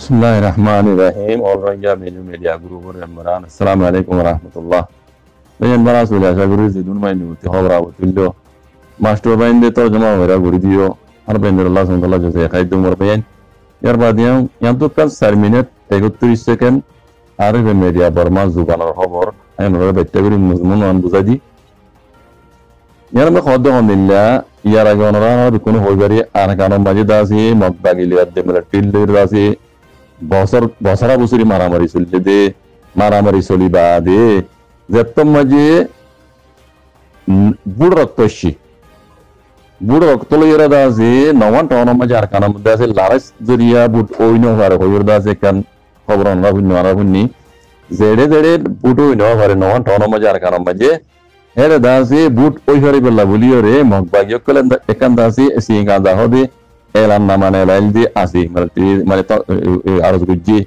Bismillahirrahmanirrahim. Olranya menu media group rembaran. Assalamualaikum warahmatullah. Bayan bara sula shaguru zidun mainu ti hawra wutullo. Master bayan de to jama wara guri diyo. Har bayan Allah subhanahu wa ta'ala jose khaydum war bayan. Yar badiyan yan to kan 4 minute 31 second arif media barma zuganar khabar. Ayan wara bettaguri muzmun an buzadi. Yar me khadda alhamdulillah yar agonara bikunu hoybari arkano majidasi maqbagili adde melatil dasi বছরা বছরি মারামারি চলছে দে মারামারি চলিবা দে যেতম মাঝে বুড় রক্ত লইরা দা আছে নমান town মাঝে আর কানা মধ্যে আছে লারাস জরিয়া বুট ওইনো হারে হইর দা আছে কান খবর না হুন্নি জেড়ে বুট ওইনো হারে নমান টাউন মাঝে আর কানা মাঝে হেরে দা আছে বুট ওই হারে বল্লা বলিও রে মগবাগিয় কলেন একান দা আছে সিঙ্গা দা হদে elan namane laildi asi malati aruz gujji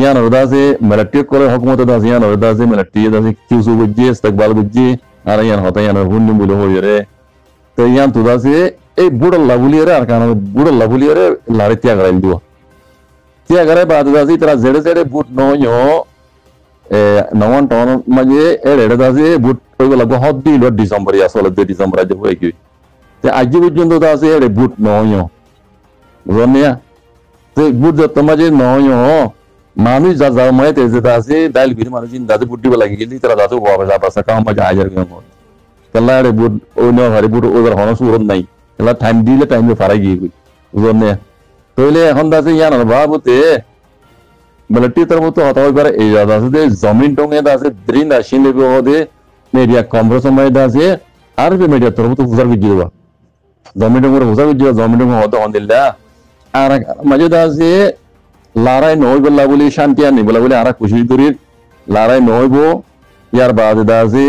yan rodase malati kore hukumat dasi yan rodase malati dasi kyusu gujji istiqbal gujji ara yan hota yan hunni bulo hoyere to yan to dasi e budal labuliyere ar kana budal labuliyere lari tia garal duo tia gare baad dasi tara zede but no yo nawan ton maje ere dasi but ogo lago hoddi lo december ya solo de december aje hoye ki te aji bujjondo dasi ere but no yo বুঝনিয়া তো বুঝ তোমাজে নয় মানুষ যা যা ময়ে তেজে দাসে ডাইল বির মানুষ ইন দাদে বুদ্ধি বলা গিলি তারা দাদু বাবা যা পাসা কাম মজা হাজার গম কল্লা রে বুট ও ন হারি বুট ওদের হন সুরন নাই কল্লা টাইম দিলে টাইম ফারাই গিয়ে কই বুঝনিয়া তইলে এখন দাসে ইয়ান বাবুতে বলটি তোর মতো হতা হইবার এই দাসে দে জমিন টঙ্গে দাসে দ্রিন আসিন লেবে হদে মেরিয়া কমরো সময় দাসে আর বে মেরিয়া তোর মতো বুঝার গিয়ে জমিন টঙ্গে বুঝার গিয়ে জমিন টঙ্গে হতা হন্দিল্লা আর মাঝে দাসে লারাই নই বললা বলি শান্তি আনি বলা বলি আর খুশি করি লারাই নইব ইয়ার বাদে দাসে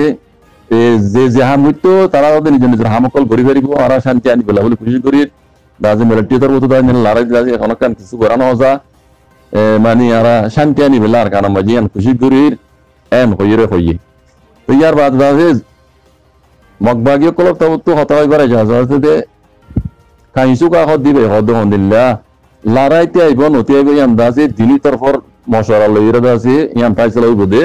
যে যাহা মৃত্যু তারা ওদের নিজের হামকল ঘুরি ফেরিব আর শান্তি আনি বলা বলি খুশি করি দাসে মেলাটি তোর মতো দাস লারাই দাসে এখন কান কিছু করানো হজা মানে আর শান্তি আনি বলা আর কান মাঝে আন খুশি করি এম হইরে হইয়ে তো ইয়ার বাদে দাসে মগবাগীয় কলক তো হতা হইবার আছে দে কাহিসু কা হদ দিবে হদ হন্দিল্লা লারাইতে আইব নতি আইব ইয়ান দাসে দিলি তরফর মশারা লইরা দাসে ইয়ান ফাইসলা হইব দে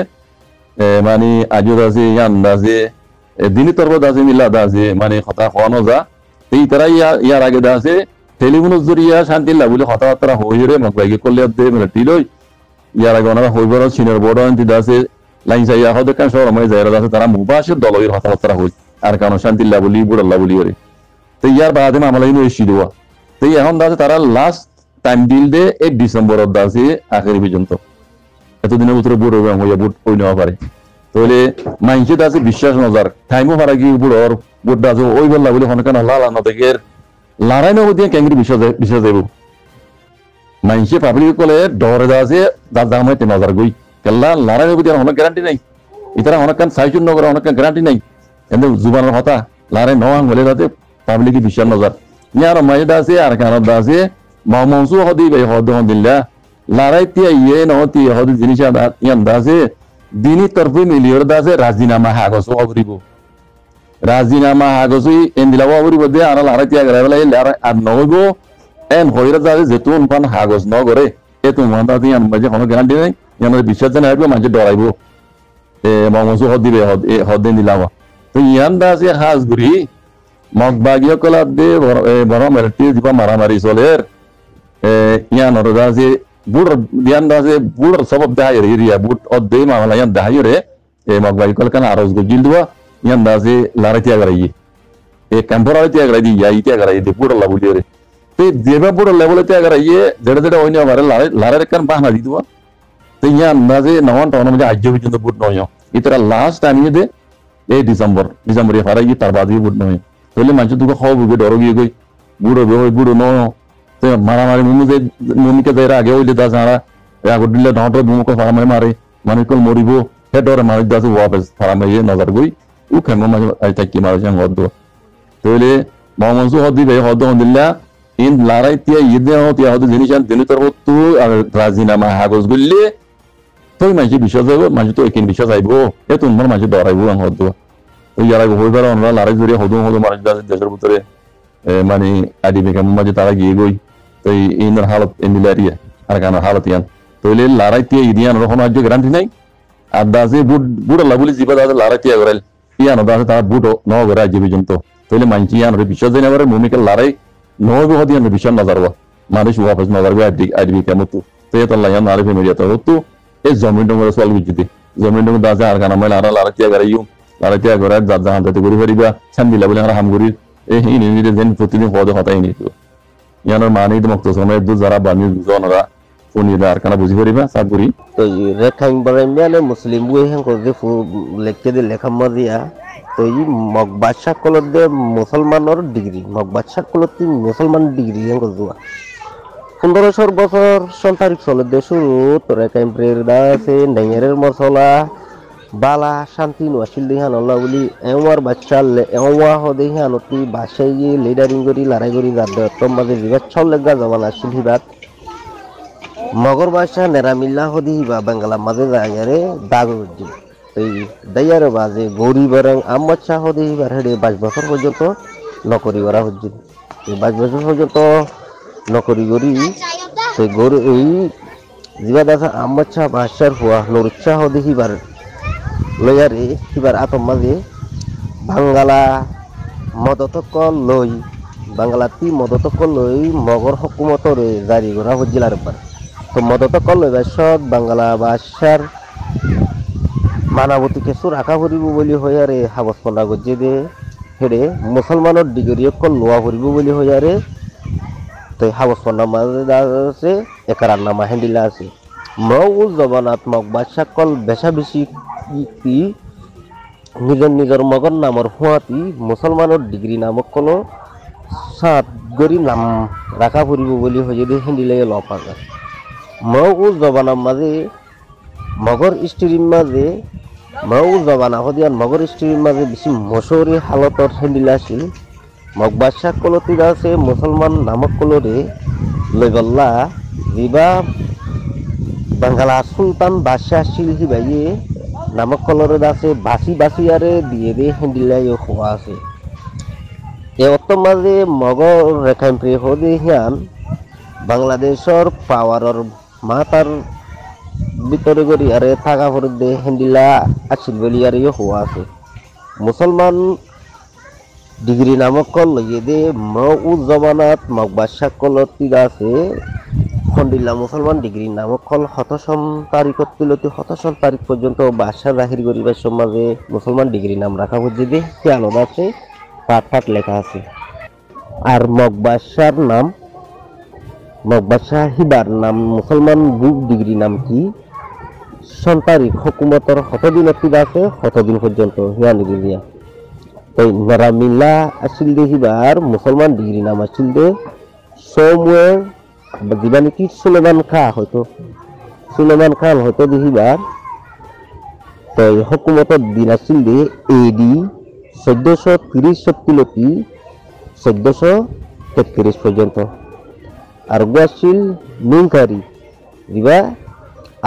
মানে আজু দাসে ইয়ান দাসে দিলি তরফ দাসে মিলা দাসে মানে কথা খাওয়ানো যা এই তারা ইয়ার আগে দাসে টেলিফোনের জরিয়া শান্তি লাগুলে কথাবার্তা হইরে মগবাইকে করলে দে মিলাটি লই ইয়ার আগে ওনারা হইবার সিনিয়র বোর্ড আনতি দাসে লাইন চাইয়া হদ কান শহর মানে যাইরা দাসে তারা মুবাশির দলইর কথাবার্তা হই আর কারণ শান্তি লাগুলি বুড়াল্লা বলি ওরে তো ইয়ার বাদে মামলা ইনো এসি দেওয়া তো এখন দাসে তারা লাস্ট টাইম দিল দে 8 ডিসেম্বর দাসে আখেরি পর্যন্ত এতদিনের ভিতরে বুড়ো হইয়া বুট ওই নেওয়া পারে তাহলে মাইনসে দাসে বিশ্বাস নজার টাইমও পারা কি বুড়োর বুট দাসে ওই বললা বলে হনকান লাল নতেকের লড়াই নব দিয়ে কেঙ্গরি বিশ্বাস দেব মাইনসে পাবলিক কলে ডরে দাসে দাস দামাইতে নজর গই কেল্লা লড়াই নব দিয়ে হনক গ্যারান্টি নাই ইতারা হনকান সাইজুন নগর হনকান গ্যারান্টি নাই এন্ড জুবানের কথা লড়াই নওয়াং বলে দাতে পাবলিক বিশ্বাস নজর ইয়ার মাঝে দাসে আর কারণ দাসে মমসু হদি বে হদ হদিল্লা লড়াইতে ইয়ে নহতি হদ জিনিস ইয়ান দাসে দিনী তরফে মিলিয়র দাসে রাজিনামা হাগস অবরিব রাজিনামা হাগসই এন্দিলাও অবরিব দে আর লড়াইতে আগরাইলা লড়াই আর নইব এন হইরা দাসে যেতুন পান হাগস ন করে এতুন মানতা ইয়ান মাঝে কোনো গ্যারান্টি নাই ইয়ান বিশ্বাস জানা হবে মাঝে ডরাইব মমসু হদি বে হদ দিলাওয়া তো ইয়ান দাসে হাজ গুরি মগবাগীয় কলাপ দে বড় মেলটি দিবা মারামারি চলের ইয়ান দাসে বুড় দিয়ান দাসে বুড় সব দেহাই রিয়া বুট অদে মামলা ইয়ান দেহাই রে মগবাগী কল কান আরজ গজিল দুয়া ইয়ান দাসে লারাইতে আগারাই ক্যাম্পোরাইতে আগারাই দি ইয়াইতে আগারাই দে বুড় লাবুলি রে তে দেবা বুড় লেভেলতে আগারাই জেড়ে ওইনি আমারে লারার কান বাহনা দি দুয়া তে ইয়ান দাসে নওয়ান টাউন মধ্যে আজ্য পর্যন্ত বুট নয় ইতরা লাস্ট টাইম দে এই ডিসেম্বর ফারাই তার বাদ বুট নয় তাহলে মানুষ দুটো খাওয়া বুঝে ডর গিয়ে গই বুড়ো বে বুড়ো ন মারামারি মুমিকে যাই আগে হইলে দাস হারা আগর দিলে ঢাঁটো বুমকে ফারামারি মারে মানুষ কল মরিব হে ডরে মানুষ দাস ওয়াপস ফারামারি নজর গই ও খেমো মাঝে আই থাকি মানুষ হদ তাহলে মমসু হদ দিবে হদ হদিল্লা ইন লড়াই তিয়া ইদে হতিয়া হদ জিনিস দিনে তোর তো রাজিনামা হাগজ গুললে তুই মানুষ বিশ্বাস যাবো মানুষ তো একিন বিশ্বাস আইব এ তোমার মানুষ ডরাইব হদ তো ইয়ারা হইবার আমরা লড়াই জড়িয়ে হদু মানুষ দেশের ভিতরে মানে আদি বেকাম মাঝে তারা গিয়ে গই তো ইনার হালত এমিলারিয়া আর কানা হালতিয়ান তইলে লারাইতিয়া ইদিয়ান রহন আজ গ্যারান্টি নাই আর দাসে বুট আল্লাহ বলি জিবা দাসে লারাইতিয়া গরাল ইয়ান দাসে তার বুট ন গরা জিবি জন্ত তইলে মানছি ইয়ান রে বিশ্বাস দেন আবার মুমিকে লারাই নবি হদিয়ান বিশ্বাস না জারবা মানুষ ওয়াফস না জারবা আইডি কেমতু তে তো আল্লাহ ইয়ান আরিফে মিডিয়া তো এই জমিন ডঙ্গর সল বিজিতে জমিন ডঙ্গর দাসে আর কানা মাইলা লারাইতিয়া গরাইউ লারাইতিয়া গরা জাত জাহান তে করি হরিবা শান্তিলা বলে হাম করি এই হিনি নিদে যেন প্রতিদিন পদে হতাই নি তো ইয়ানোর মানে মক্ত সময় দু যারা বানি জনরা ফোনিদা আর কানা বুঝি পারিবা সাগুরি তো রেখাইং বারাইমিয়ানে মুসলিম বুই হেন কো যে লেখকে দে লেখা মাদিয়া তো ই মগবাদশা কলত দে মুসলমানর ডিগ্রি মগবাদশা কলত মুসলমান ডিগ্রি হেন কো জুয়া 1500 বছর সন্তারিক চলে দে শুরু তো রেখাইং প্রের দাসে নেঙেরের মশলা বালা শান্তি নছিল দেহান আল্লাহ বলি এওয়ার বাচ্চা এওয়া হদে হানতি বাসাই লিডারিং করি লড়াই করি যাদ তম বাজে বিবাদ ছল লাগা জবান আসিল হিবাত মগর বাসা নেরামিল্লা হদি বা বাংলা মাঝে যায়ারে দাগজি এই দায়ারে বাজে গৌরী বরং আমচ্ছা হদি বার হেডে 22 বছর পর্যন্ত নকরি করা হচ্ছে এই 22 বছর পর্যন্ত নকরি করি সেই গৌরী এই জিবা দাসা আমচ্ছা বাসার হুয়া নুরচ্ছা হদি বার লয়ারে হিবার আতম মাঝে বাংলা মদতক লই বাংলাতি মদতক লই মগর হকুমতরে জারি করা হজ্জিলার বার তো মদতক লই বাসত বাংলা ভাষার মানবতী কিছু রাখা ফুরিব বলি হয়ারে হাবস পন্ডা গজ্জে দে হেডে মুসলমানের ডিগ্রি অকল লোয়া ফুরিব বলি হয়ারে তো হাবস পন্ডা মাঝে আছে একার নামা হ্যান্ডিলা আছে মৌ জবানাত্মক বাদশা কল বেশা বেশি কি নিজের নিজের মগর নামর হুয়াতি মুসলমানের ডিগ্রি নামক কোনো সাত গরি নাম রাখা ফুরিব বলি হয়ে যদি হিন্দিলে লপাকা মৌ জবানার মাঝে মগর স্ত্রীর মাঝে মৌ জবানা হদিয়ান মগর স্ত্রীর মাঝে বেশি মশরি হালতর হিন্দিলা আছিল মগ বাদশা কলতির আছে মুসলমান নামক কলরে লইবল্লা জিবা বাংলা সুলতান বাদশাহ ছিল হিবাইয়ে নামক কলরে আছে বাসি বাসি আরে দিয়ে দে হিন্দিলাই খোয়া আছে এ অত মাঝে মগর রেখাইন প্রে হদে হিয়ান বাংলাদেশের পাওয়ারের মাতার ভিতরে করি আরে থাকা পরে দে হিন্দিলা আছিল বলি আর হওয়া আছে মুসলমান ডিগ্রি নামক কল লইয়ে দে মউ জবানাত মগ বাদশা কলতি আছে খন্ডিল্লা মুসলমান ডিগ্রি নামক কল হতসম তারিখত তুলতি হতসম তারিখ পর্যন্ত বাদশা জাহির করিবার সমাজে মুসলমান ডিগ্রি নাম রাখা হচ্ছে দে সে আলাদা আছে পাট পাট লেখা আছে আর মগ বাদশার নাম মগ বাদশা হিবার নাম মুসলমান বুক ডিগ্রি নাম কি সন্তারিক হুকুমতর হতদিন আছে হতদিন পর্যন্ত হিয়া নিদিয়া তো নারামিল্লা আসিল দে হিবার মুসলমান ডিগ্রি নাম আসিল দে সমুয়েল দিবানি কি সুলেমান খান হয়তো দেহিবার তো হুকুমতর দিন আসিল দে এডি 1430 1433 পর্যন্ত আর আসিল মিংকারি দিবা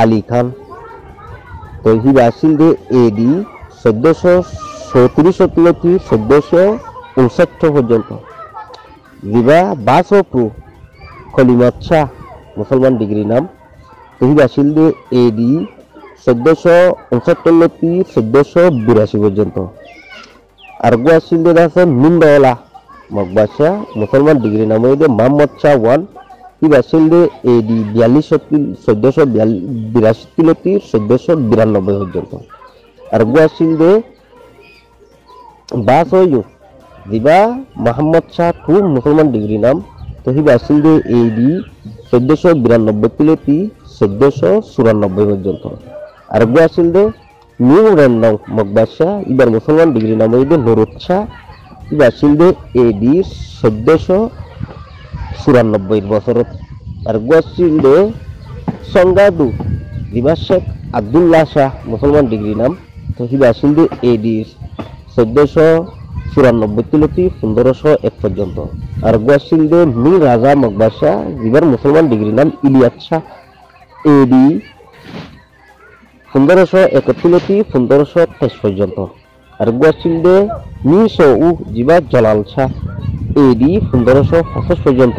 আলী খান তো হিবা আসিল দে এডি 1434 1459 পর্যন্ত দিবা বাসপু খলিমাত শাহ মুসলমান ডিগ্রি নাম তো হিবা আসিল দে এডি 1469 1482 পর্যন্ত আর আসিল দে আছে মিন্দাওয়ালা মগবাদশা মুসলমান ডিগ্রি নাম দে মোহাম্মদ শাহ ওয়ান হিবা আসিল দে এডি 1482 1492 পর্যন্ত আর আসিল দে বাসয়ু দিবা মোহাম্মদ শাহ টু মুসলমান ডিগ্রি নাম তো হিবা আসিল দে এডি 1492 1494 পর্যন্ত আর আসিল দে নিউ রেন্ডং মগবাদশা ইবার মুসলমান ডিগ্রি নাম দে নুরুত শাহ ইবা আসিল দে এডি 1494 বছর আর আসিল দে সংগাদু দিবা শেখ আব্দুল্লাহ শাহ মুসলমান ডিগ্রি নাম তো হিবা আসিল দে এডি 1494 1501 পর্যন্ত আর আসিল দে মীর রাজা মগবাদশা ইবার মুসলমান ডিগ্রি নাম ইলিয়াস শাহ এডি 1531 1523 পর্যন্ত আর আসিল দে মির সৌ জিবা জলাল শাহ এডি 1525 পর্যন্ত